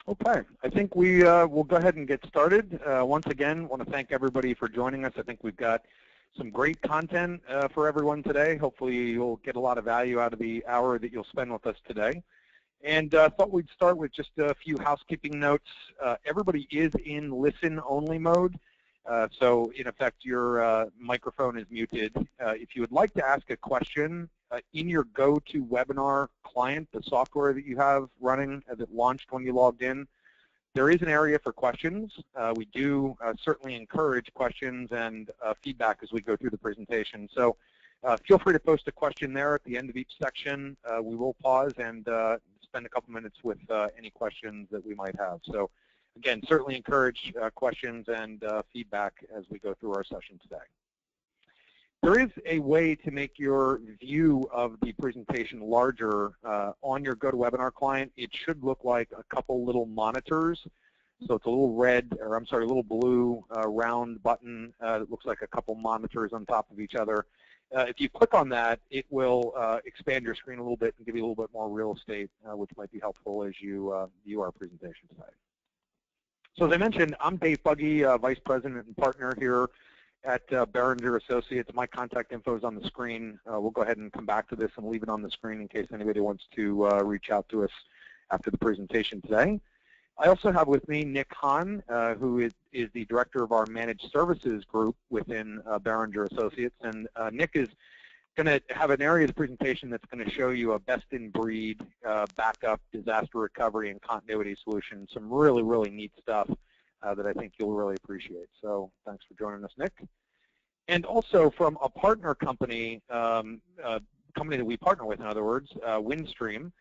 Okay, I think we will go ahead and get started. Once again, I want to thank everybody for joining us. I think we've got some great content for everyone today. Hopefully you'll get a lot of value out of the hour that you'll spend with us today. And thought we'd start with just a few housekeeping notes. Everybody is in listen-only mode. So in effect, your microphone is muted. If you would like to ask a question, in your GoToWebinar client, the software that you have running that launched when you logged in, there is an area for questions. We do certainly encourage questions and feedback as we go through the presentation. So feel free to post a question there at the end of each section. We will pause and spend a couple minutes with any questions that we might have. So again, certainly encourage questions and feedback as we go through our session today. There is a way to make your view of the presentation larger on your GoToWebinar client. It should look like a couple little monitors. So it's a little red, or I'm sorry, a little blue round button that looks like a couple monitors on top of each other. If you click on that, it will expand your screen a little bit and give you a little bit more real estate, which might be helpful as you view our presentation today. So as I mentioned, I'm Dave Buggy, Vice President and Partner here at Behringer Associates. My contact info is on the screen. We'll go ahead and come back to this and leave it on the screen in case anybody wants to reach out to us after the presentation today. I also have with me Nick Hahn, who is the Director of our Managed Services Group within Behringer Associates. And Nick is going to have an area of the presentation that's going to show you a best-in-breed backup, disaster recovery, and continuity solution. Some really, really neat stuff that I think you'll really appreciate. So thanks for joining us, Nick. And also from a partner company, company that we partner with, in other words, Windstream,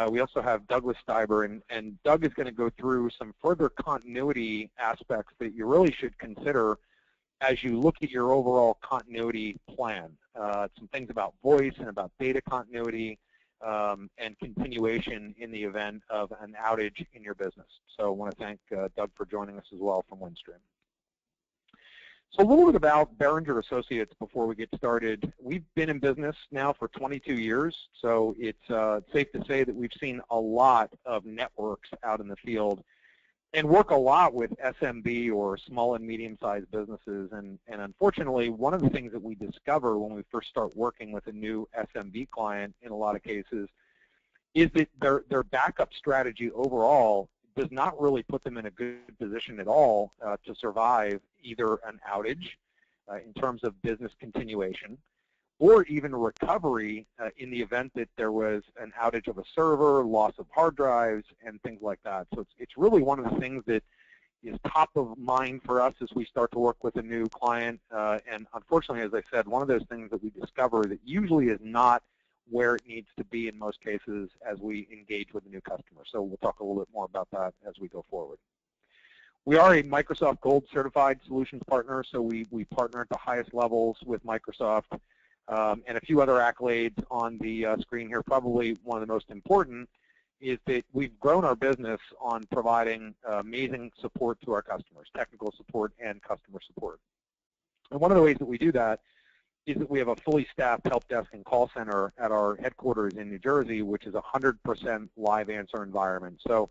we also have Douglas Steiber, and Doug is going to go through some further continuity aspects that you really should consider as you look at your overall continuity plan. Some things about voice and about data continuity and continuation in the event of an outage in your business. So I want to thank Doug for joining us as well from Windstream. So a little bit about Behringer Associates before we get started. We've been in business now for 22 years, so it's safe to say that we've seen a lot of networks out in the field and work a lot with SMB or small and medium-sized businesses. And unfortunately, one of the things that we discover when we first start working with a new SMB client in a lot of cases is that their backup strategy overall does not really put them in a good position at all to survive either an outage in terms of business continuation, or even recovery in the event that there was an outage of a server, loss of hard drives, and things like that. So it's really one of the things that is top of mind for us as we start to work with a new client. And unfortunately, as I said, one of those things that we discover that usually is not where it needs to be in most cases as we engage with a new customer. So we'll talk a little bit more about that as we go forward. We are a Microsoft Gold certified solutions partner, so we partner at the highest levels with Microsoft. And a few other accolades on the screen here. Probably one of the most important is that we've grown our business on providing amazing support to our customers, technical support and customer support. And one of the ways that we do that is that we have a fully staffed help desk and call center at our headquarters in New Jersey, which is a 100% live answer environment. So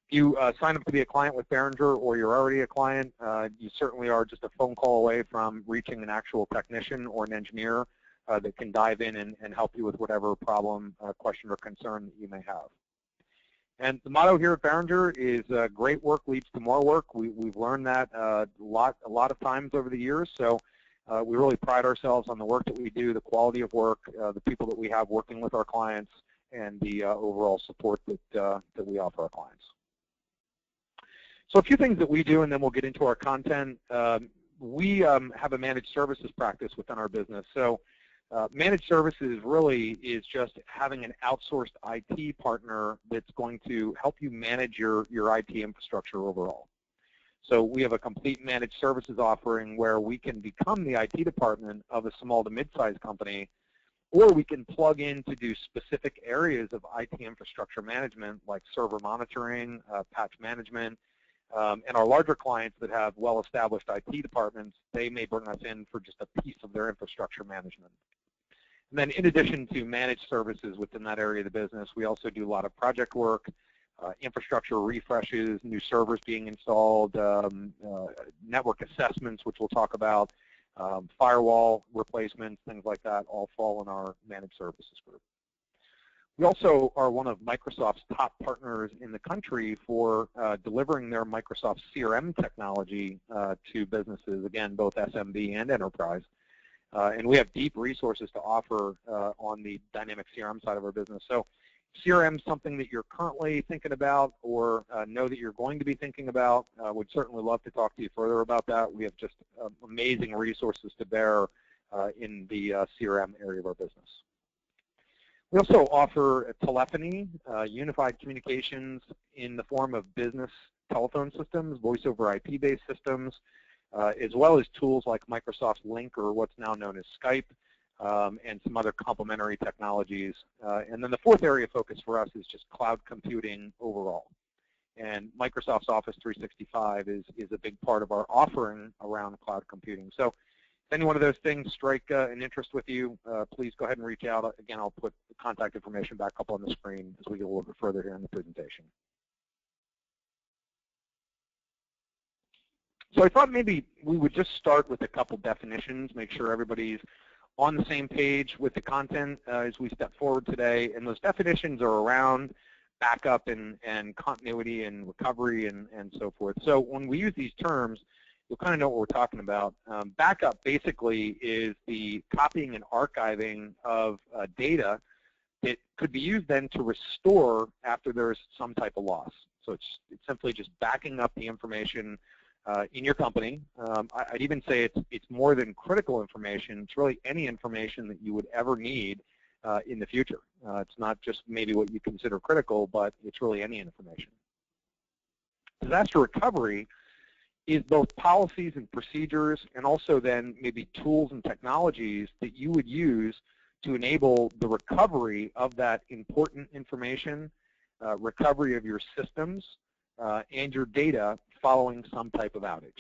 if you sign up to be a client with Behringer or you're already a client, you certainly are just a phone call away from reaching an actual technician or an engineer that can dive in and help you with whatever problem, question, or concern that you may have. And the motto here at Behringer is great work leads to more work. We've learned that a lot of times over the years. So we really pride ourselves on the work that we do, the quality of work, the people that we have working with our clients, and the overall support that we offer our clients. So a few things that we do, and then we'll get into our content. We have a managed services practice within our business. So managed services really is just having an outsourced IT partner that's going to help you manage your IT infrastructure overall. So we have a complete managed services offering where we can become the IT department of a small to mid-sized company, or we can plug in to do specific areas of IT infrastructure management like server monitoring, patch management, and our larger clients that have well-established IT departments, they may bring us in for just a piece of their infrastructure management. And then in addition to managed services within that area of the business, we also do a lot of project work. infrastructure refreshes, new servers being installed, network assessments, which we'll talk about, firewall replacements, things like that, all fall in our managed services group. We also are one of Microsoft's top partners in the country for delivering their Microsoft CRM technology to businesses, again, both SMB and enterprise. And we have deep resources to offer on the dynamic CRM side of our business. So CRM is something that you're currently thinking about or know that you're going to be thinking about. Would certainly love to talk to you further about that. We have just amazing resources to bear in the CRM area of our business. We also offer telephony, unified communications in the form of business telephone systems, voice over IP-based systems, as well as tools like Microsoft Lync, or what's now known as Skype, and some other complementary technologies. And then the fourth area of focus for us is just cloud computing overall. And Microsoft's Office 365 is a big part of our offering around cloud computing. So if any one of those things strike an interest with you, please go ahead and reach out. Again, I'll put the contact information back up on the screen as we get a little bit further here in the presentation. So I thought maybe we would just start with a couple definitions, make sure everybody's on the same page with the content as we step forward today. And those definitions are around backup and continuity and recovery and so forth. So when we use these terms, you'll kind of know what we're talking about. Backup basically is the copying and archiving of data that could be used then to restore after there's some type of loss. So it's simply just backing up the information in your company. I'd even say it's more than critical information. It's really any information that you would ever need in the future. It's not just maybe what you consider critical, but it's really any information. Disaster recovery is both policies and procedures, and also then maybe tools and technologies that you would use to enable the recovery of that important information, recovery of your systems, and your data following some type of outage.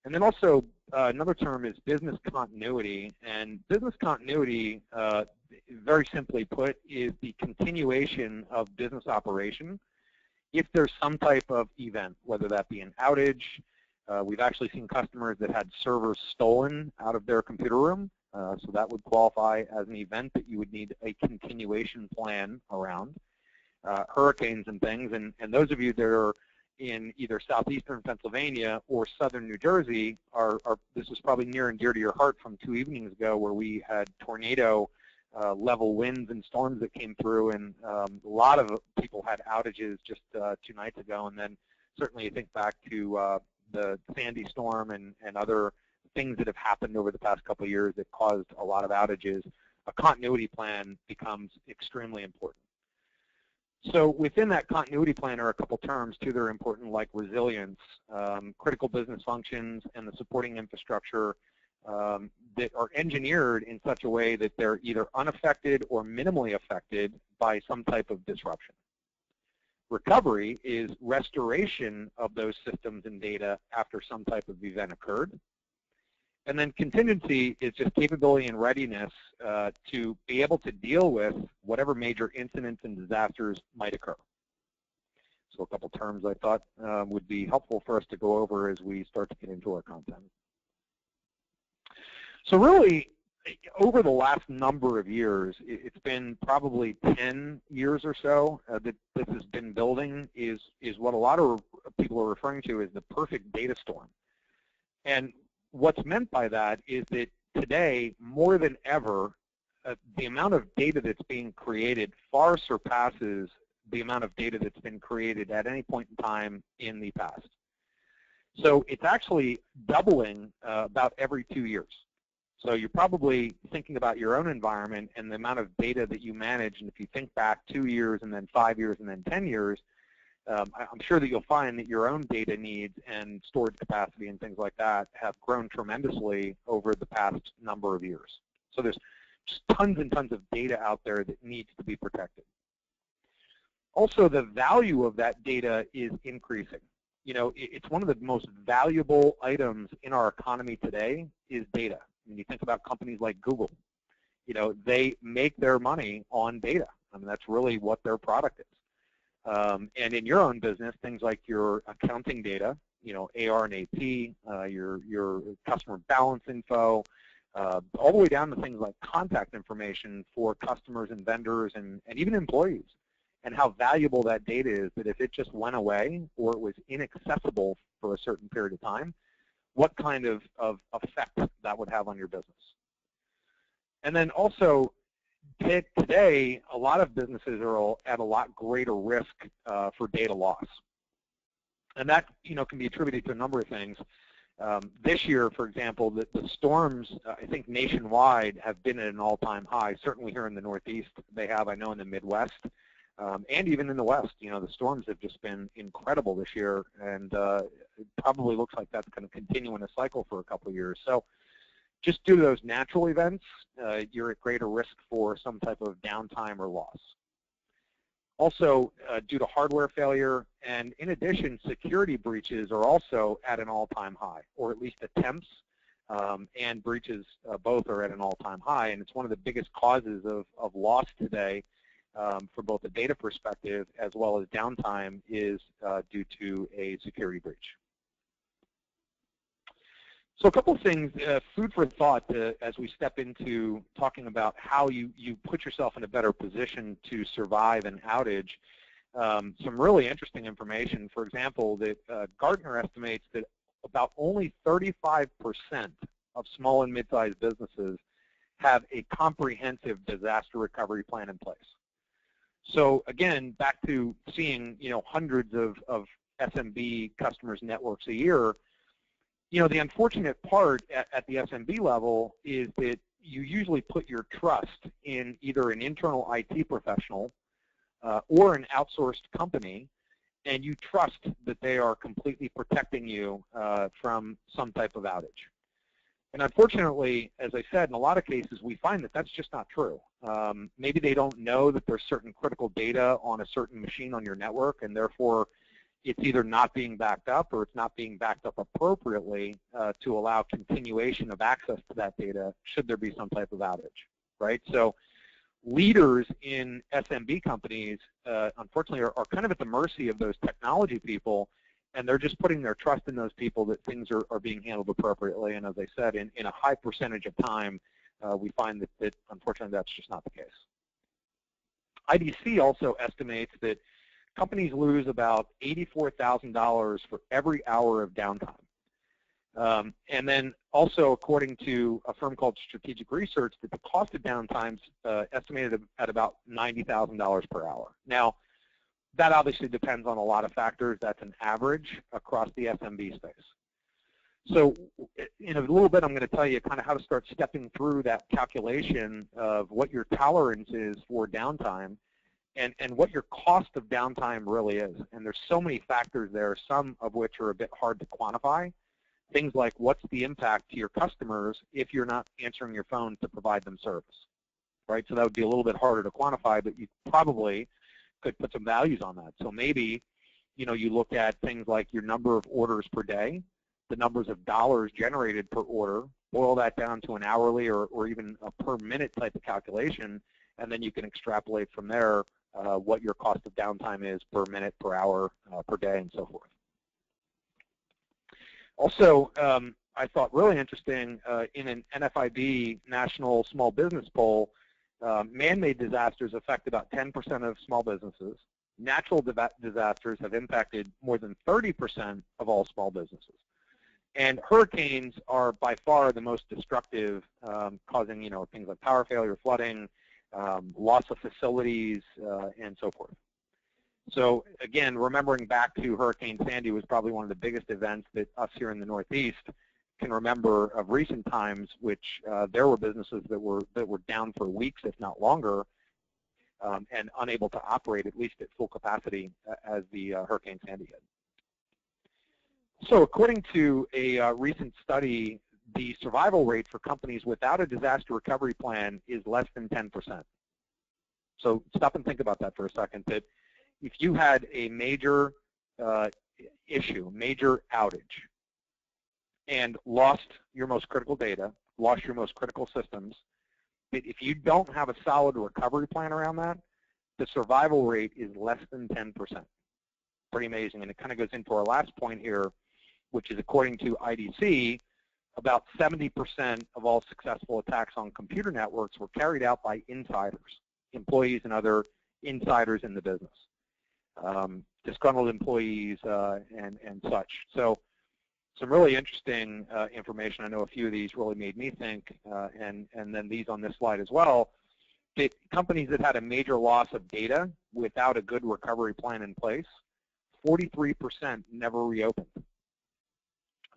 And then also another term is business continuity. And business continuity, very simply put, is the continuation of business operation if there's some type of event, whether that be an outage. We've actually seen customers that had servers stolen out of their computer room. So that would qualify as an event that you would need a continuation plan around. Hurricanes and things, and those of you that are in either southeastern Pennsylvania or southern New Jersey this is probably near and dear to your heart from 2 evenings ago, where we had tornado level winds and storms that came through, and a lot of people had outages just 2 nights ago. And then certainly you think back to the Sandy storm and other things that have happened over the past couple of years that caused a lot of outages. A continuity plan becomes extremely important. So within that continuity plan are a couple terms too that are important, like resilience, critical business functions, and the supporting infrastructure that are engineered in such a way that they're either unaffected or minimally affected by some type of disruption. Recovery is restoration of those systems and data after some type of event occurred. And then contingency is just capability and readiness to be able to deal with whatever major incidents and disasters might occur. So a couple terms I thought would be helpful for us to go over as we start to get into our content. So really, over the last number of years, it's been probably 10 years or so that this has been building, is what a lot of people are referring to as the perfect data storm. And what's meant by that is that today, more than ever, the amount of data that's being created far surpasses the amount of data that's been created at any point in time in the past. So it's actually doubling about every 2 years. So you're probably thinking about your own environment and the amount of data that you manage, and if you think back 2 years and then 5 years and then 10 years, I'm sure that you'll find that your own data needs and storage capacity and things like that have grown tremendously over the past number of years. So there's just tons and tons of data out there that needs to be protected. Also, the value of that data is increasing. You know, it's one of the most valuable items in our economy today is data. When you think about companies like Google, you know, they make their money on data. I mean, that's really what their product is. And in your own business, things like your accounting data, AR and AP, your customer balance info, all the way down to things like contact information for customers and vendors and even employees, and how valuable that data is, that if it just went away or it was inaccessible for a certain period of time, what kind of effect that would have on your business. And then also, today, a lot of businesses are at a lot greater risk for data loss. And that can be attributed to a number of things. This year, for example, the storms, I think nationwide, have been at an all-time high. Certainly here in the Northeast, they have, I know, in the Midwest, and even in the West. The storms have just been incredible this year, and it probably looks like that's going to continue in a cycle for a couple of years. So just due to those natural events, you're at greater risk for some type of downtime or loss. Also, due to hardware failure, and in addition, security breaches are also at an all-time high, or at least attempts and breaches both are at an all-time high, and it's one of the biggest causes of loss today for both a data perspective as well as downtime is due to a security breach. So a couple of things, food for thought as we step into talking about how you put yourself in a better position to survive an outage. Some really interesting information. For example, that Gartner estimates that about only 35% of small and mid-sized businesses have a comprehensive disaster recovery plan in place. So again, back to seeing hundreds of SMB customers networks a year. The unfortunate part at the SMB level is that you usually put your trust in either an internal IT professional or an outsourced company, and you trust that they are completely protecting you from some type of outage. And unfortunately, as I said, in a lot of cases, we find that that's just not true. Maybe they don't know that there's certain critical data on a certain machine on your network, and therefore it's either not being backed up or it's not being backed up appropriately to allow continuation of access to that data should there be some type of outage, right? So leaders in SMB companies, unfortunately, are kind of at the mercy of those technology people, and they're just putting their trust in those people that things are being handled appropriately. And as I said, in a high percentage of time, we find that unfortunately that's just not the case. IDC also estimates that companies lose about $84,000 for every hour of downtime. And then also, according to a firm called Strategic Research, that the cost of downtime is estimated at about $90,000 per hour. Now, that obviously depends on a lot of factors. That's an average across the SMB space. So in a little bit, I'm going to tell you kind of how to start stepping through that calculation of what your tolerance is for downtime and what your cost of downtime really is. And there's so many factors there, some of which are a bit hard to quantify. Things like, what's the impact to your customers if you're not answering your phone to provide them service, right? So that would be a little bit harder to quantify, but you probably could put some values on that. So maybe, you look at things like your number of orders per day, the numbers of dollars generated per order, boil that down to an hourly or even a per minute type of calculation, and then you can extrapolate from there what your cost of downtime is per minute, per hour, per day, and so forth. Also, I thought really interesting, in an NFIB National Small Business Poll, man-made disasters affect about 10% of small businesses. Natural disasters have impacted more than 30% of all small businesses. And hurricanes are by far the most destructive, causing things like power failure, flooding, loss of facilities, and so forth. So again, remembering back to Hurricane Sandy was probably one of the biggest events that us here in the Northeast can remember of recent times, which there were businesses that were down for weeks, if not longer, and unable to operate at least at full capacity as the Hurricane Sandy hit. So according to a recent study, the survival rate for companies without a disaster recovery plan is less than 10%. So stop and think about that for a second, that if you had a major issue, major outage, and lost your most critical data, lost your most critical systems, if you don't have a solid recovery plan around that, the survival rate is less than 10%. Pretty amazing. And it kind of goes into our last point here, which is according to IDC, about 70% of all successful attacks on computer networks were carried out by insiders, employees and other insiders in the business, disgruntled employees and such. So some really interesting information. I know a few of these really made me think, and then these on this slide as well. That companies that had a major loss of data without a good recovery plan in place, 43% never reopened.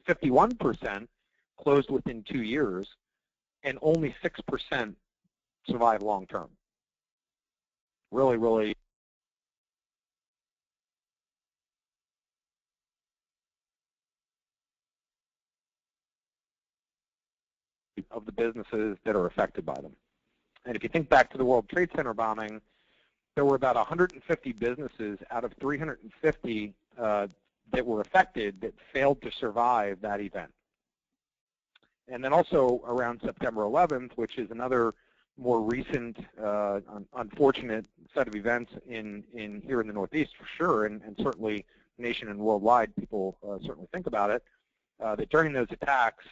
51% closed within 2 years, and only 6% survived long term. Really, really of the businesses that are affected by them. And if you think back to the World Trade Center bombing, there were about 150 businesses out of 350 that were affected that failed to survive that event. And then also around September 11th, which is another more recent unfortunate set of events here in the Northeast for sure, and certainly nation and worldwide, people certainly think about it, that during those attacks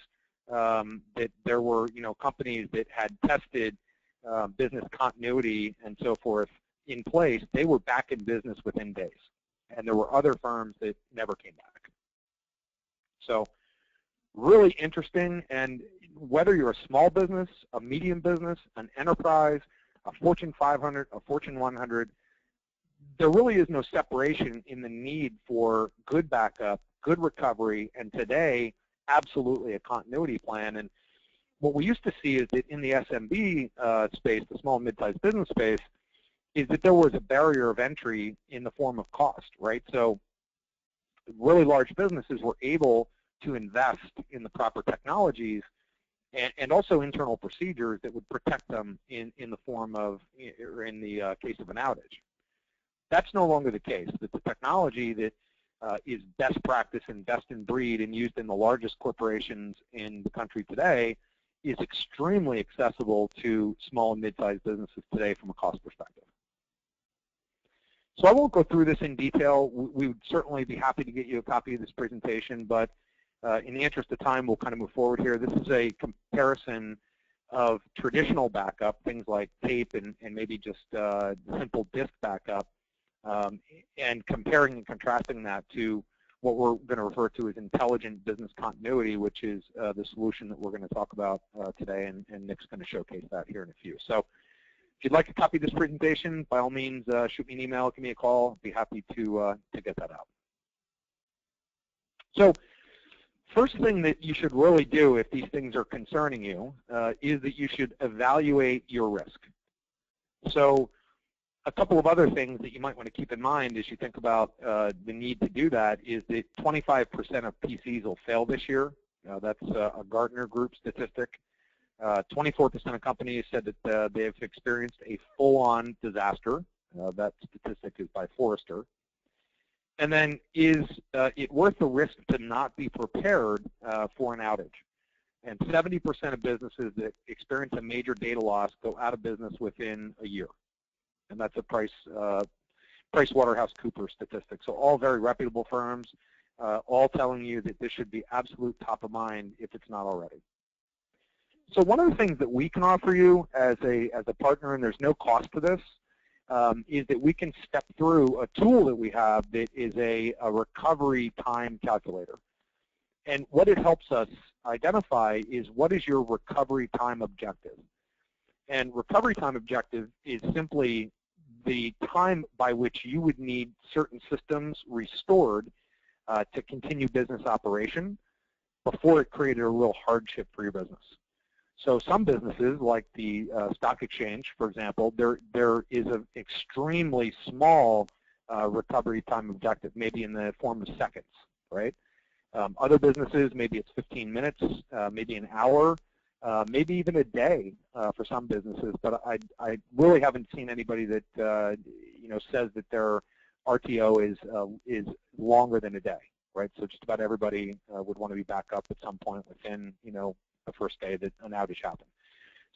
that there were companies that had tested business continuity and so forth in place. They were back in business within days. And there were other firms that never came back. So really interesting, and whether you're a small business, a medium business, an enterprise, a Fortune 500, a Fortune 100, there really is no separation in the need for good backup, good recovery, and today, absolutely a continuity plan. And what we used to see is that in the SMB space, the small and mid-sized business space, is that there was a barrier of entry in the form of cost, right? So really large businesses were able to invest in the proper technologies and also internal procedures that would protect them in the form of, or in the case of an outage. That's no longer the case. That the technology that is best practice and best in breed and used in the largest corporations in the country today is extremely accessible to small and mid-sized businesses today from a cost perspective. So I won't go through this in detail. We would certainly be happy to get you a copy of this presentation, but in the interest of time, we'll kind of move forward here. This is a comparison of traditional backup, things like tape and maybe just simple disk backup, and comparing and contrasting that to what we're going to refer to as intelligent business continuity, which is the solution that we're going to talk about today, and Nick's going to showcase that here in a few. So if you'd like a copy of this presentation, by all means, shoot me an email, give me a call. I'd be happy to get that out. So first thing that you should really do if these things are concerning you is that you should evaluate your risk. So a couple of other things that you might want to keep in mind as you think about the need to do that is that 25% of PCs will fail this year. That's a Gartner Group statistic. 24% of companies said that they have experienced a full-on disaster. That statistic is by Forrester. And then is it worth the risk to not be prepared for an outage? And 70% of businesses that experience a major data loss go out of business within a year. And that's a PricewaterhouseCoopers statistic. So all very reputable firms, all telling you that this should be absolute top of mind if it's not already. So one of the things that we can offer you as a partner, and there's no cost to this, is that we can step through a tool that we have that is a recovery time calculator. And what it helps us identify is what is your recovery time objective. And recovery time objective is simply the time by which you would need certain systems restored to continue business operation before it created a real hardship for your business. So some businesses, like the stock exchange, for example, there is an extremely small recovery time objective, maybe in the form of seconds, right? Other businesses, maybe it's 15 minutes, maybe an hour, maybe even a day for some businesses. But I really haven't seen anybody that says that their RTO is longer than a day, right? So just about everybody would want to be back up at some point within the first day that an outage happened.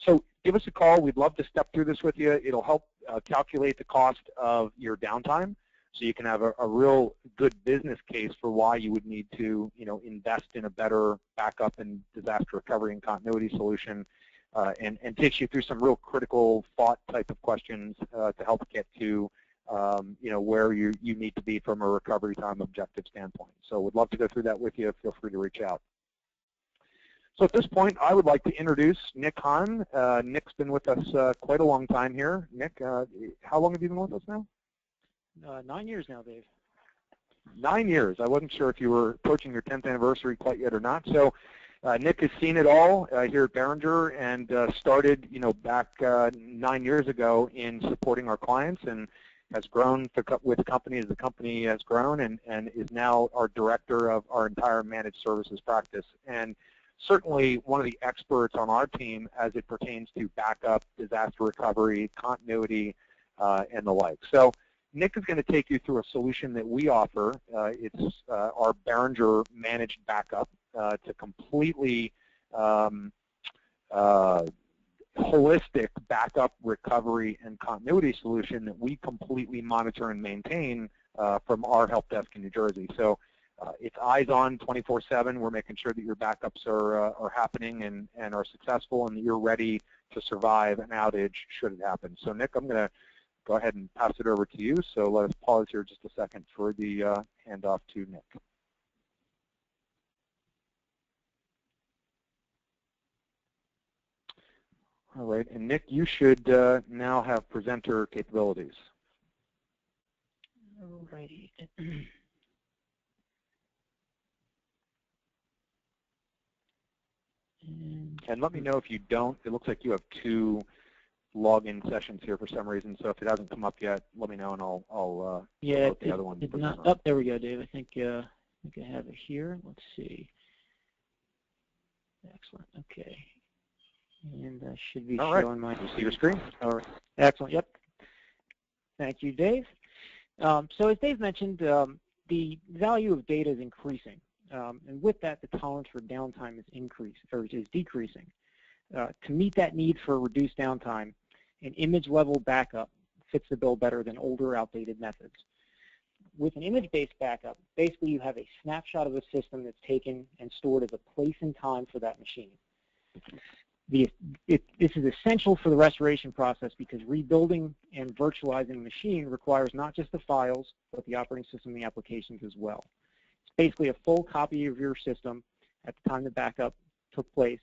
So give us a call. We'd love to step through this with you. It'll help calculate the cost of your downtime, so you can have a real good business case for why you would need to, invest in a better backup and disaster recovery and continuity solution, and takes you through some real critical thought type of questions to help get to, where you need to be from a recovery time objective standpoint. So we'd love to go through that with you. Feel free to reach out. So at this point, I would like to introduce Nick Hahn. Nick's been with us quite a long time here. Nick, how long have you been with us now? 9 years now, Dave. 9 years. I wasn't sure if you were approaching your 10th anniversary quite yet or not. So Nick has seen it all here at Behringer, and started, back 9 years ago in supporting our clients, and has grown with the company as the company has grown, and is now our director of our entire managed services practice. And certainly one of the experts on our team as it pertains to backup, disaster recovery, continuity, and the like. So Nick is going to take you through a solution that we offer. It's our Behringer Managed Backup. It's a completely holistic backup, recovery, and continuity solution that we completely monitor and maintain from our help desk in New Jersey. So it's eyes on 24/7. We're making sure that your backups are happening and are successful, and that you're ready to survive an outage should it happen. So Nick, I'm going to go ahead and pass it over to you. So let us pause here just a second for the handoff to Nick. All right, and Nick, you should now have presenter capabilities. All righty. And let me know if you don't. It looks like you have 2 login sessions here for some reason. So if it hasn't come up yet, let me know, and I'll yeah, the other one. It's not up. There we go, Dave. I think I have it here. Let's see. Excellent. Okay. And I should be showing my. You see your screen? All right. Excellent. Yep. Thank you, Dave. So as Dave mentioned, the value of data is increasing. And with that, the tolerance for downtime is decreasing. To meet that need for reduced downtime, an image-level backup fits the bill better than older, outdated methods. With an image-based backup, basically you have a snapshot of a system that's taken and stored as a place and time for that machine. This is essential for the restoration process because rebuilding and virtualizing the machine requires not just the files, but the operating system and the applications as well. It's basically a full copy of your system at the time the backup took place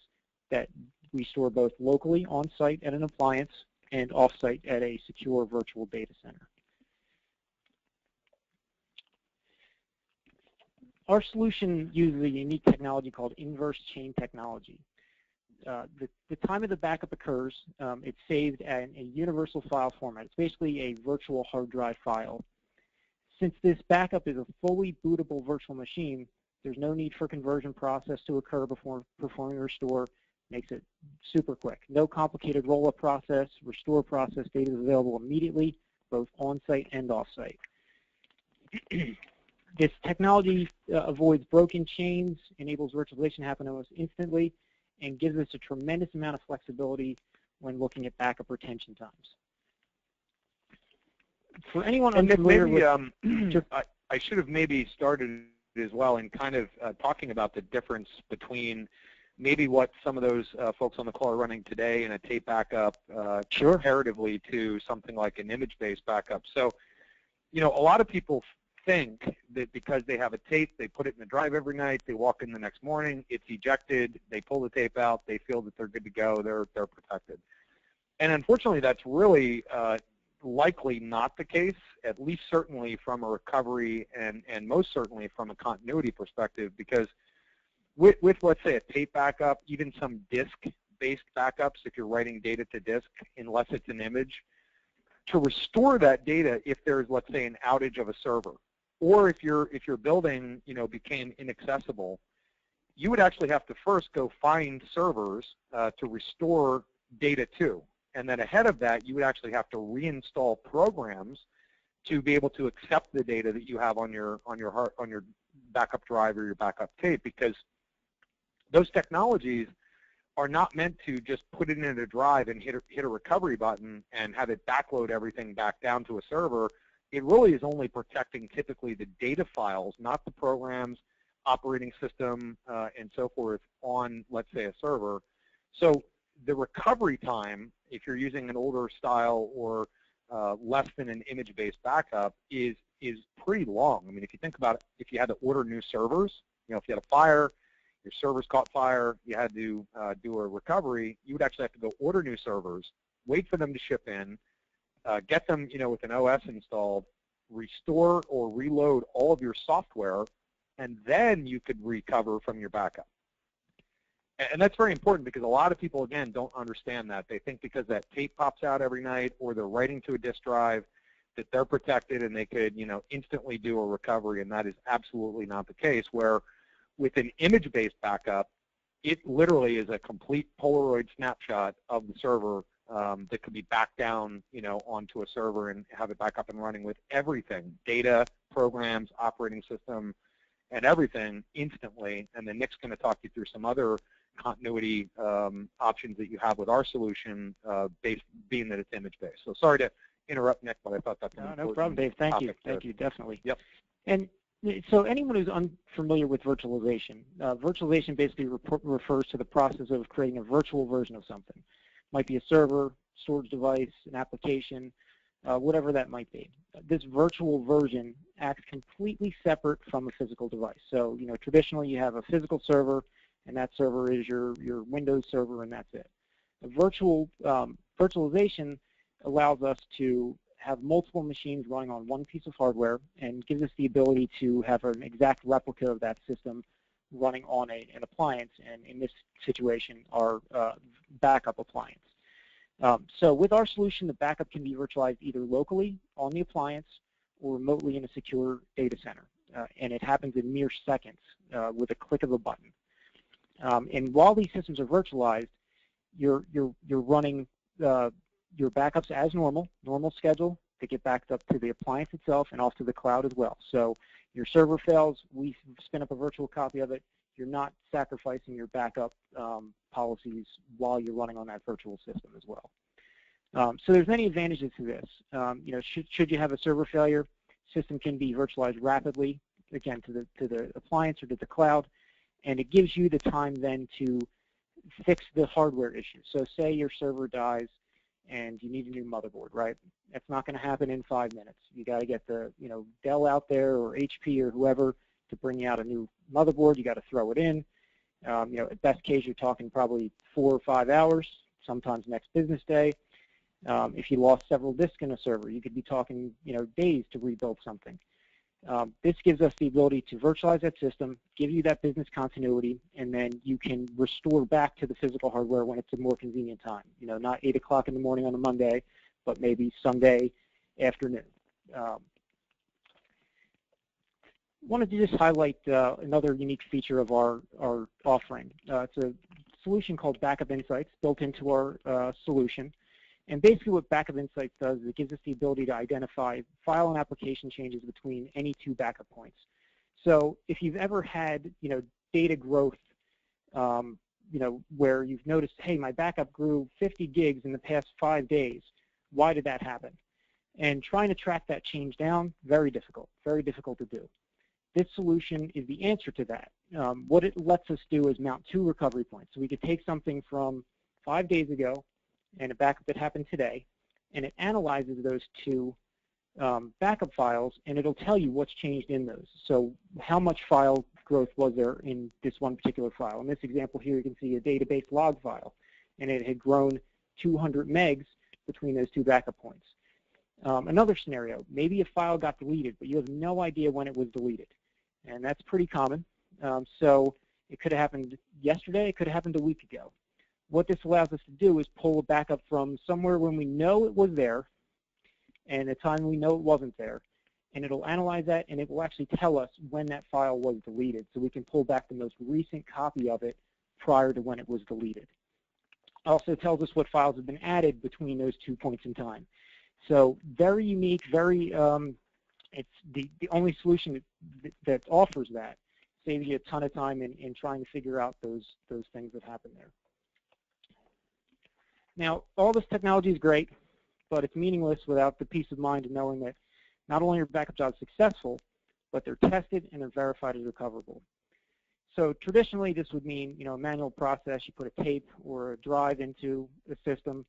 that we store both locally on-site at an appliance and off-site at a secure virtual data center. Our solution uses a unique technology called inverse chain technology. The time of the backup occurs, it's saved in a universal file format. It's basically a virtual hard drive file. Since this backup is a fully bootable virtual machine, there's no need for conversion process to occur before performing restore. Makes it super quick. No complicated roll-up process, restore process. Data is available immediately, both on-site and off-site. This technology avoids broken chains, enables virtualization to happen almost instantly, and gives us a tremendous amount of flexibility when looking at backup retention times. For anyone unfamiliar with... I should have maybe started as well in kind of talking about the difference between maybe what some of those folks on the call are running today in a tape backup comparatively to something like an image-based backup. So, a lot of people think that because they have a tape, they put it in the drive every night, they walk in the next morning, it's ejected, they pull the tape out, they feel that they're good to go, they're protected. And unfortunately, that's really likely not the case, at least certainly from a recovery and most certainly from a continuity perspective, because with let's say a tape backup, even some disk-based backups, if you're writing data to disk, unless it's an image, to restore that data if there's, let's say, an outage of a server, or if your building, became inaccessible, you would actually have to first go find servers to restore data to, and then ahead of that, you would actually have to reinstall programs to be able to accept the data that you have on your backup drive or your backup tape, because those technologies are not meant to just put it in a drive and hit a recovery button and have it backload everything back down to a server. It really is only protecting typically the data files, not the programs, operating system, and so forth on, let's say, a server. So the recovery time, if you're using an older style or less than an image-based backup, is pretty long. I mean, if you think about it, if you had to order new servers, if you had a fire, your servers caught fire, you had to do a recovery, you would actually have to go order new servers, wait for them to ship in, get them, with an OS installed, restore or reload all of your software, and then you could recover from your backup. And that's very important because a lot of people, again, don't understand that. They think because that tape pops out every night or they're writing to a disk drive that they're protected and they could, instantly do a recovery, and that is absolutely not the case, where with an image-based backup, it literally is a complete Polaroid snapshot of the server that could be backed down, onto a server and have it back up and running with everything, data, programs, operating system, and everything instantly. And then Nick's going to talk you through some other continuity options that you have with our solution, being that it's image-based. So sorry to interrupt, Nick, but I thought that's an important no problem, Dave. Thank you. topic Thank you, definitely. Yep. And so anyone who's unfamiliar with virtualization, virtualization basically refers to the process of creating a virtual version of something. Might be a server, storage device, an application, whatever that might be. This virtual version acts completely separate from a physical device. So, traditionally you have a physical server, and that server is your Windows server, and that's it. The virtualization allows us to have multiple machines running on one piece of hardware and gives us the ability to have an exact replica of that system running on an appliance, and in this situation, our backup appliance. So with our solution, the backup can be virtualized either locally on the appliance or remotely in a secure data center, and it happens in mere seconds with a click of a button. And while these systems are virtualized, you're running your backups as normal schedule to get backed up to the appliance itself and off to the cloud as well. So your server fails, we spin up a virtual copy of it. You're not sacrificing your backup policies while you're running on that virtual system as well. So there's many advantages to this. Should you have a server failure, system can be virtualized rapidly, again, to the appliance or to the cloud, and it gives you the time then to fix the hardware issue. So say your server dies and you need a new motherboard, right? That's not going to happen in 5 minutes. You got to get the Dell out there or HP or whoever to bring you out a new motherboard. You got to throw it in. At best case, you're talking probably 4 or 5 hours, sometimes next business day. If you lost several disks in a server, you could be talking days to rebuild something. This gives us the ability to virtualize that system, give you that business continuity, and then you can restore back to the physical hardware when it's a more convenient time. Not 8 o'clock in the morning on a Monday, but maybe Sunday afternoon. Wanted to just highlight another unique feature of our offering. It's a solution called Backup Insights built into our solution. And basically what Backup Insights does is it gives us the ability to identify file and application changes between any two backup points. So if you've ever had, data growth, where you've noticed, hey, my backup grew 50 gigs in the past 5 days. Why did that happen? And trying to track that change down, very difficult to do. This solution is the answer to that. What it lets us do is mount 2 recovery points. So we could take something from 5 days ago and a backup that happened today, and it analyzes those 2 backup files, and it'll tell you what's changed in those. So how much file growth was there in this one particular file? In this example here, you can see a database log file, and it had grown 200 megs between those 2 backup points. Another scenario, maybe a file got deleted, but you have no idea when it was deleted, and that's pretty common. So it could have happened yesterday, it could have happened a week ago. What this allows us to do is pull a backup from somewhere when we know it was there and a time we know it wasn't there, and it'll analyze that, and it will actually tell us when that file was deleted, so we can pull back the most recent copy of it prior to when it was deleted. Also tells us what files have been added between those 2 points in time. So very unique, very it's the only solution that offers that. Saves you a ton of time in trying to figure out those things that happen there. Now, all this technology is great, but it's meaningless without the peace of mind of knowing that not only are backup jobs successful, but they're tested and they're verified as recoverable. So traditionally, this would mean, a manual process. You put a tape or a drive into the system,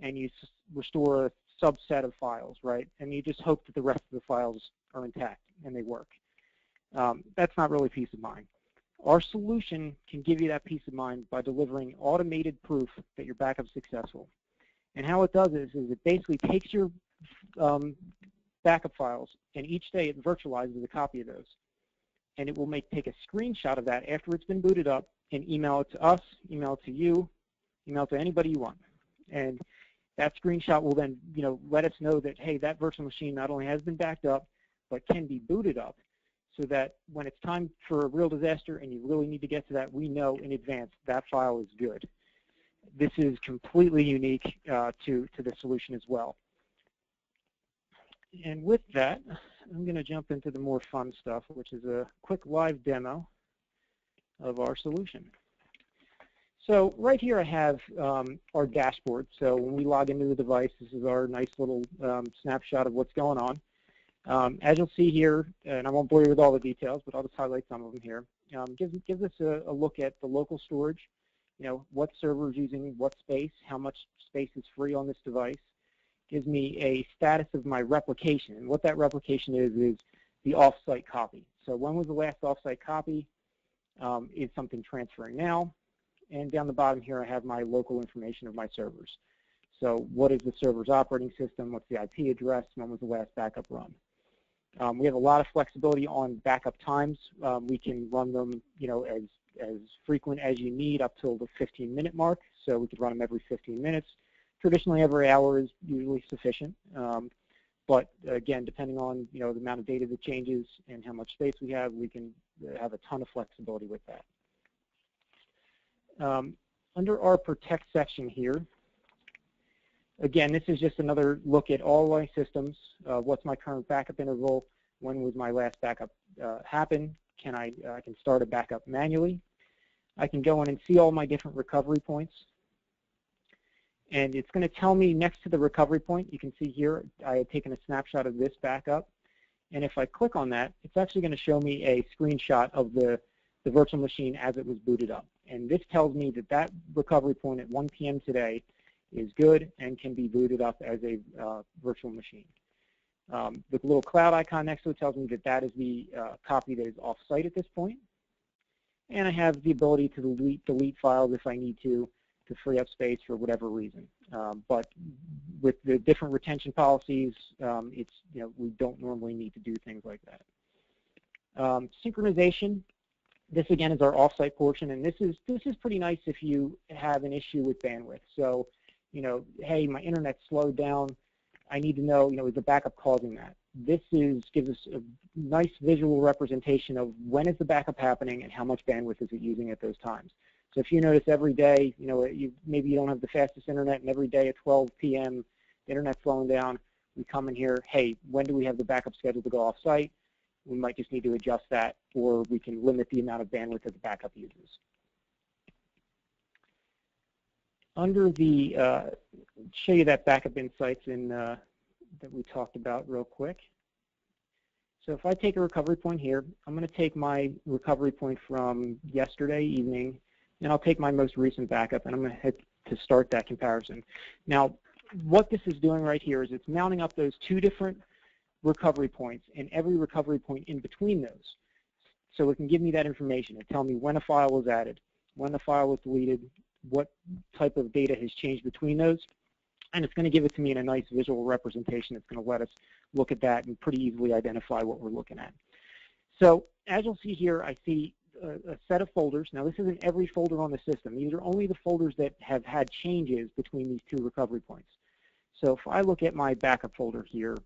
and you restore a subset of files, right? And you just hope that the rest of the files are intact and they work. That's not really peace of mind. Our solution can give you that peace of mind by delivering automated proof that your backup's successful. And how it does is it basically takes your backup files, and each day it virtualizes a copy of those. And it will take a screenshot of that after it's been booted up and email it to us, email it to you, email it to anybody you want. And that screenshot will then, let us know that, hey, that virtual machine not only has been backed up, but can be booted up, so that when it's time for a real disaster and you really need to get to that, we know in advance that file is good. This is completely unique to the solution as well. And with that, I'm going to jump into the more fun stuff, which is a quick live demo of our solution. So right here I have our dashboard. So when we log into the device, this is our nice little snapshot of what's going on. As you'll see here, and I won't bore you with all the details, but I'll just highlight some of them here. Gives us a look at the local storage, what server is using what space, how much space is free on this device. Gives me a status of my replication, and what that replication is the off-site copy. So when was the last off-site copy? Is something transferring now? And down the bottom here I have my local information of my servers. So what is the server's operating system? What's the IP address? When was the last backup run? We have a lot of flexibility on backup times. We can run them, as frequent as you need up till the 15-minute mark. So we could run them every 15 minutes. Traditionally, every hour is usually sufficient. But again, depending on the amount of data that changes and how much space we have a ton of flexibility with that. Under our protect section here, again, this is just another look at all my systems. What's my current backup interval? When was my last backup happen? I can start a backup manually. I can go in and see all my different recovery points. And it's going to tell me next to the recovery point, you can see here, I had taken a snapshot of this backup. And if I click on that, it's actually going to show me a screenshot of the virtual machine as it was booted up. And this tells me that recovery point at 1 p.m. today is good and can be booted up as a virtual machine. The little cloud icon next to it tells me that is the copy that is off-site at this point. And I have the ability to delete files if I need to free up space for whatever reason. But with the different retention policies, we don't normally need to do things like that. Synchronization. This again is our offsite portion, and this is pretty nice if you have an issue with bandwidth. So, hey, my internet slowed down. I need to know, is the backup causing that? This gives us a nice visual representation of when is the backup happening and how much bandwidth is it using at those times. So if you notice every day, maybe you don't have the fastest internet, and every day at 12 p.m. the internet's slowing down, we come in here, hey, when do we have the backup scheduled to go off-site? We might just need to adjust that, or we can limit the amount of bandwidth that the backup uses. Under the, show you that backup insights that we talked about real quick. So if I take a recovery point here, I'm going to take my recovery point from yesterday evening, and I'll take my most recent backup, and I'm going to hit to start that comparison. Now, what this is doing right here is it's mounting up those two different recovery points and every recovery point in between those. So it can give me that information and tell me when a file was added, when the file was deleted, what type of data has changed between those, and it's going to give it to me in a nice visual representation that's going to let us look at that and pretty easily identify what we're looking at. So as you'll see here, I see a set of folders. Now this isn't every folder on the system. These are only the folders that have had changes between these two recovery points. So if I look at my backup folder here,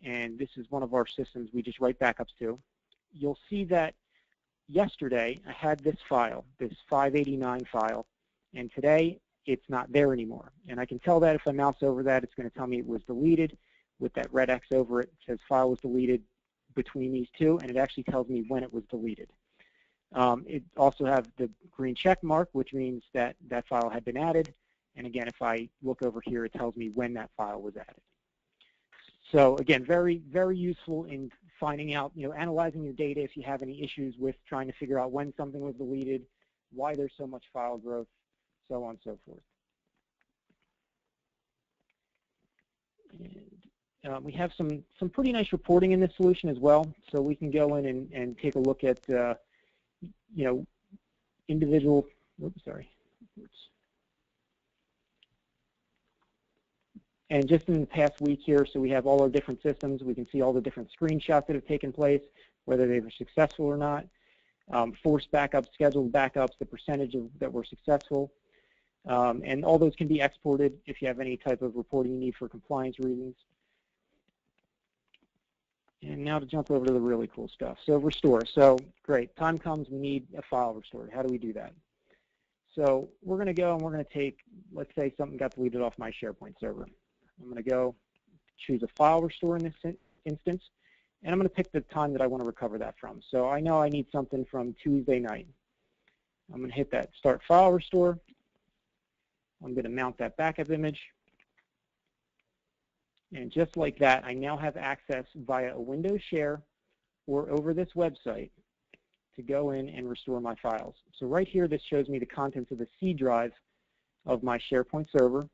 and this is one of our systems we just write backups to, you'll see that yesterday I had this file, this 589 file, and today it's not there anymore. And I can tell that if I mouse over that, it's going to tell me it was deleted with that red X over it. It says file was deleted between these two, and it actually tells me when it was deleted. It also has the green check mark, which means that that file had been added, And again, if I look over here, it tells me when that file was added. So again, very, very useful in finding out, analyzing your data if you have any issues with trying to figure out when something was deleted, why there's so much file growth, so on and so forth. And we have some pretty nice reporting in this solution as well. So we can go in and take a look at, individual, And just in the past week here, so we have all our different systems. We can see all the different screenshots that have taken place, whether they were successful or not. Forced backups, scheduled backups, the percentage that were successful. And all those can be exported if you have any type of reporting you need for compliance reasons. And now to jump over to the really cool stuff. So restore. So great, time comes, we need a file restored. How do we do that? So we're going to go and we're going to take, let's say something got deleted off my SharePoint server. I'm going to go choose a file restore in this instance, and I'm going to pick the time that I want to recover that from. So I know I need something from Tuesday night. I'm going to hit that start file restore. I'm going to mount that backup image. And just like that, I now have access via a Windows share or over this website to go in and restore my files. So right here, this shows me the contents of the C drive of my SharePoint server.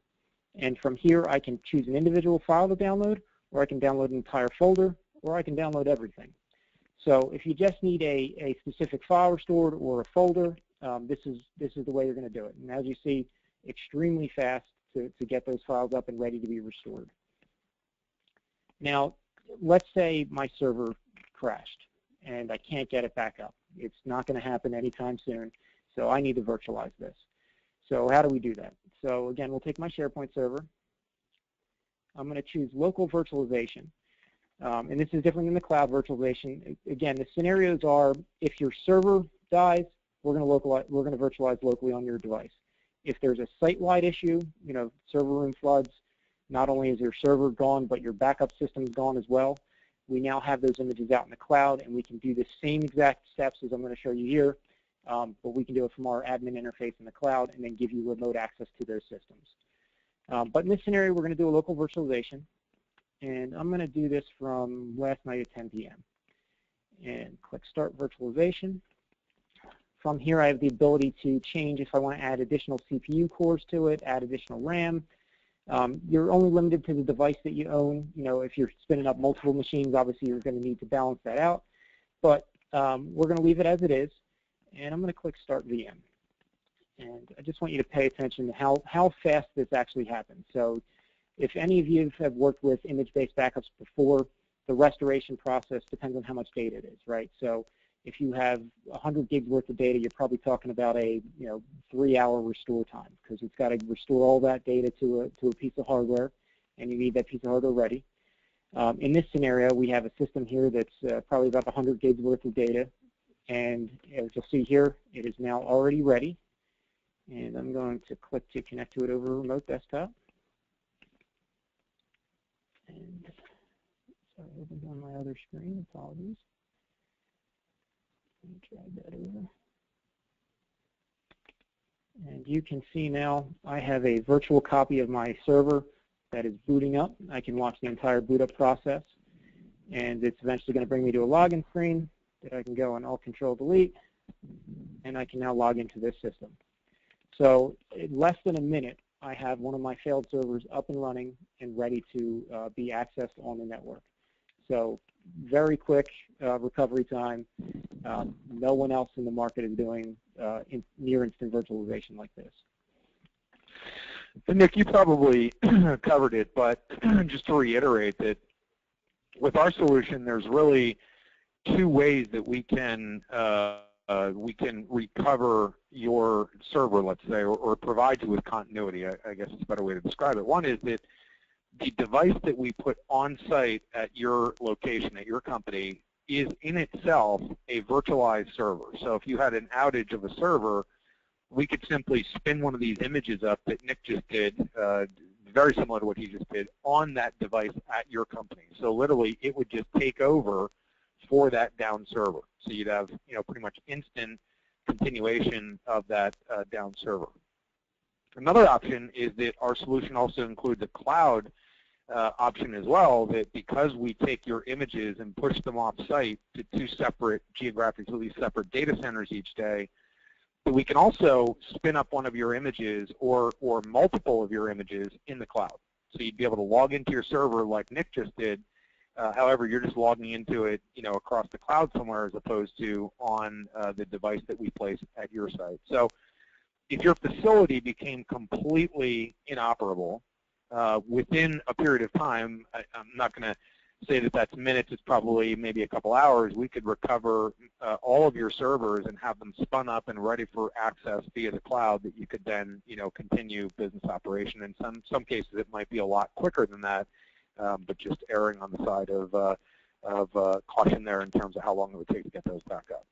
And from here, I can choose an individual file to download, or I can download an entire folder, or I can download everything. So if you just need a specific file restored or a folder, this is the way you're going to do it. And as you see, extremely fast to get those files up and ready to be restored. Now, let's say my server crashed and I can't get it back up. It's not going to happen anytime soon, so I need to virtualize this. So how do we do that? So again, we'll take my SharePoint server. I'm going to choose local virtualization. And this is different than the cloud virtualization. Again, the scenarios are if your server dies, we're going to virtualize locally on your device. If there's a site-wide issue, server room floods, not only is your server gone, but your backup system is gone as well. We now have those images out in the cloud, and we can do the same exact steps as I'm going to show you here, but we can do it from our admin interface in the cloud and then give you remote access to those systems. But in this scenario, we're going to do a local virtualization, and I'm going to do this from last night at 10 p.m. And click Start Virtualization. From here, I have the ability to change if I want to add additional CPU cores to it, add additional RAM. You're only limited to the device that you own. If you're spinning up multiple machines, obviously you're going to need to balance that out. But we're going to leave it as it is, and I'm going to click Start VM. And I just want you to pay attention to how fast this actually happens. So if any of you have worked with image-based backups before, the restoration process depends on how much data it is, right? So if you have 100 gigs worth of data, you're probably talking about a 3-hour restore time, because it's got to restore all that data to a piece of hardware, and you need that piece of hardware ready. In this scenario, we have a system here that's probably about 100 gigs worth of data, and as you'll see here, it is now already ready. And I'm going to click to connect to it over a remote desktop. And sorry, I opened on my other screen. Apologies. Let me drag that over. And you can see now I have a virtual copy of my server that is booting up. I can watch the entire boot up process. And it's eventually going to bring me to a login screen that I can go and Alt-Control-Delete. And I can now log into this system. So in less than a minute, I have one of my failed servers up and running and ready to be accessed on the network. So very quick recovery time. No one else in the market is doing near instant virtualization like this. Nick, you probably covered it, but just to reiterate that with our solution, there's really two ways that we can recover your server, let's say, or provide you with continuity. I guess it's a better way to describe it. One is that the device that we put on site at your location, at your company, is in itself a virtualized server. So if you had an outage of a server, we could simply spin one of these images up that Nick just did, very similar to what he just did, on that device at your company. So literally, it would just take over for that down server. So you'd have, pretty much instant continuation of that down server. Another option is that our solution also includes a cloud option as well, that because we take your images and push them off-site to two separate, geographically separate data centers each day, that we can also spin up one of your images or multiple of your images in the cloud. So you'd be able to log into your server like Nick just did. However, you're just logging into it, across the cloud somewhere as opposed to on the device that we place at your site. So if your facility became completely inoperable within a period of time, I'm not going to say that that's minutes, it's probably maybe a couple hours, we could recover all of your servers and have them spun up and ready for access via the cloud that you could then, continue business operation. In some cases, it might be a lot quicker than that, but just erring on the side of caution there in terms of how long it would take to get those back up.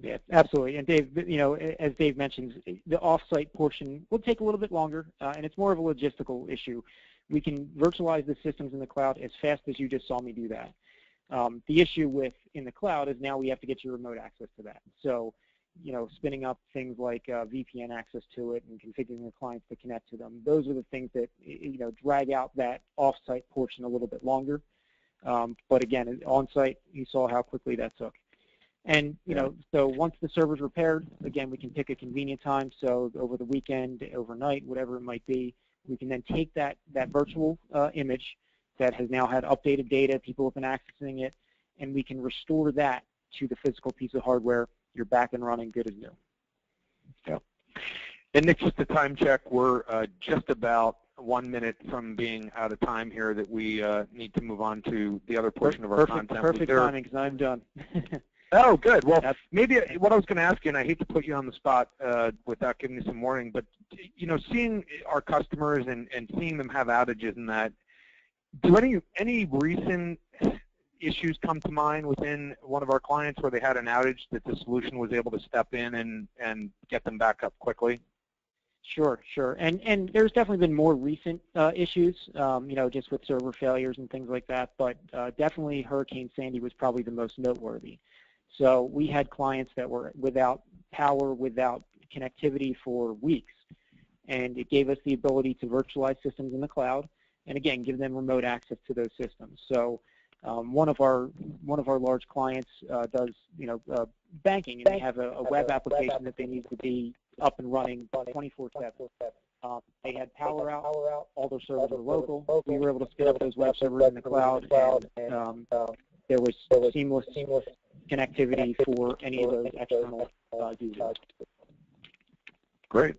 Yeah, absolutely. And Dave, as Dave mentioned, the off-site portion will take a little bit longer, and it's more of a logistical issue. We can virtualize the systems in the cloud as fast as you just saw me do that. The issue in the cloud is now we have to get your remote access to that. So, spinning up things like VPN access to it and configuring the clients to connect to them, those are the things that, drag out that off-site portion a little bit longer. But again, on-site, you saw how quickly that took. And, so once the server's repaired, again, we can pick a convenient time. So over the weekend, overnight, whatever it might be, we can then take that virtual image that has now had updated data, people have been accessing it, and we can restore that to the physical piece of hardware. You're back and running, good as new. Yeah. And Nick, just a time check, we're just about 1 minute from being out of time here that we need to move on to the other portion of our content. Perfect timing, because I'm done. Oh, good. Well, maybe what I was going to ask you, and I hate to put you on the spot without giving you some warning, but seeing our customers and seeing them have outages and that, do any recent issues come to mind within one of our clients where they had an outage that the solution was able to step in and get them back up quickly? Sure. And there's definitely been more recent issues, just with server failures and things like that, but definitely Hurricane Sandy was probably the most noteworthy. So we had clients that were without power, without connectivity for weeks, and it gave us the ability to virtualize systems in the cloud, and again, give them remote access to those systems. So one of our large clients does banking, and they have a web application that they need to be up and running 24/7. They had power out, all their servers were local. We were able to spin up those web servers in the cloud, and there was seamless connectivity for any of those external users. Great.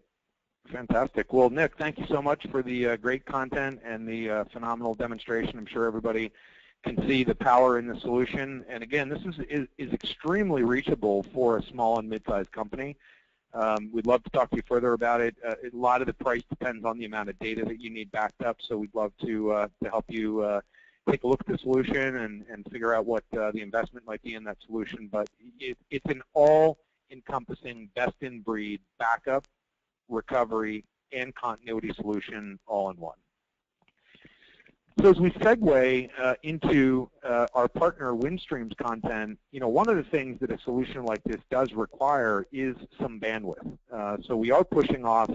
Fantastic. Well, Nick, thank you so much for the great content and the phenomenal demonstration. I'm sure everybody can see the power in the solution. And again, this is extremely reachable for a small and mid-sized company. We'd love to talk to you further about it. A lot of the price depends on the amount of data that you need backed up, so we'd love to help you take a look at the solution and figure out what the investment might be in that solution. But it's an all-encompassing, best-in-breed backup, recovery, and continuity solution all in one. So as we segue into our partner Windstream's content, one of the things that a solution like this does require is some bandwidth. So we are pushing off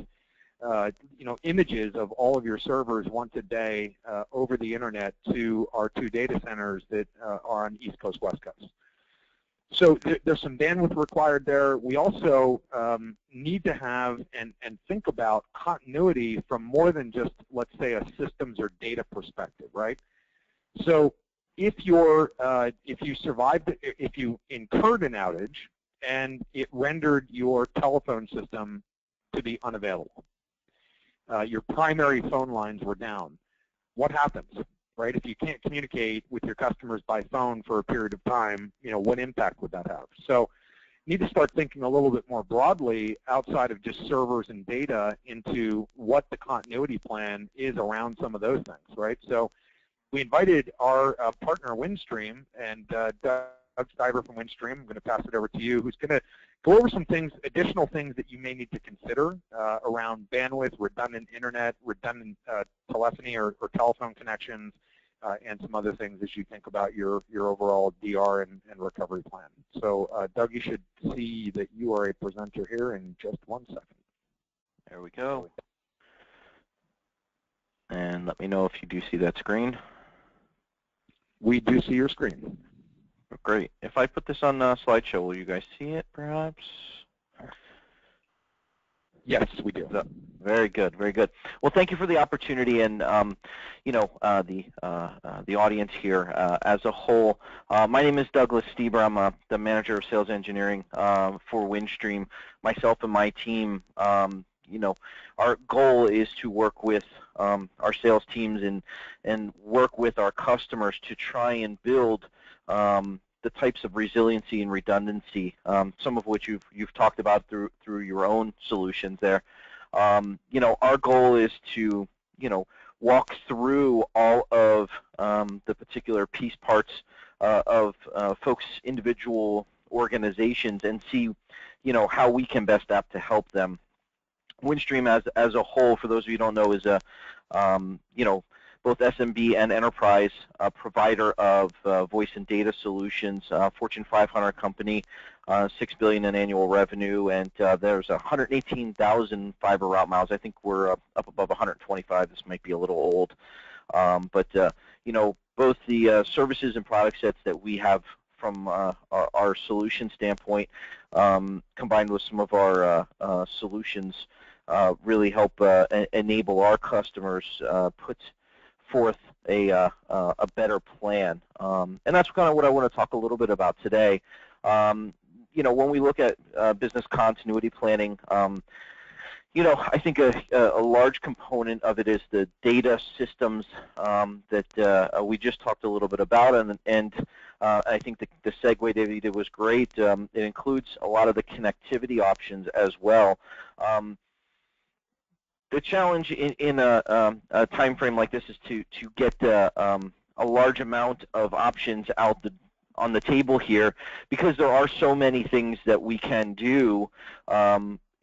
images of all of your servers once a day over the internet to our two data centers that are on East Coast, West Coast. So there's some bandwidth required there. We also need to have and think about continuity from more than just, let's say, a systems or data perspective, right? So if you incurred an outage and it rendered your telephone system to be unavailable, your primary phone lines were down, what happens? Right? If you can't communicate with your customers by phone for a period of time, what impact would that have? So you need to start thinking a little bit more broadly outside of just servers and data into what the continuity plan is around some of those things, right? So we invited our partner Windstream, and Doug Stiver from Windstream, I'm going to pass it over to you, who's going to go over some things, additional things that you may need to consider around bandwidth, redundant internet, redundant telephony or telephone connections, and some other things as you think about your overall DR and recovery plan. So Doug, you should see that you are a presenter here in just 1 second. There we go. And let me know if you do see that screen. We do see your screen. Great. If I put this on slideshow, will you guys see it, perhaps? Yes, we do. Very good, very good. Well, thank you for the opportunity, and the audience here as a whole. My name is Douglas Stieber. I'm the manager of sales engineering for Windstream. Myself and my team, our goal is to work with our sales teams and work with our customers to try and build the types of resiliency and redundancy, some of which you've talked about through your own solutions there. Our goal is to walk through all of the particular piece parts of folks' individual organizations and see how we can best apt to help them. Windstream as a whole, for those of you who don't know, is a both SMB and enterprise provider of voice and data solutions, Fortune 500 company, $6 billion in annual revenue, and there's 118,000 fiber route miles. I think we're up above 125. This might be a little old, but both the services and product sets that we have from our solution standpoint, combined with some of our solutions, really help enable our customers put forth a better plan, and that's kind of what I want to talk a little bit about today. When we look at business continuity planning, I think a large component of it is the data systems that we just talked a little bit about, and I think the segue David you did was great. It includes a lot of the connectivity options as well. The challenge in a time frame like this is to get a large amount of options out on the table here, because there are so many things that we can do.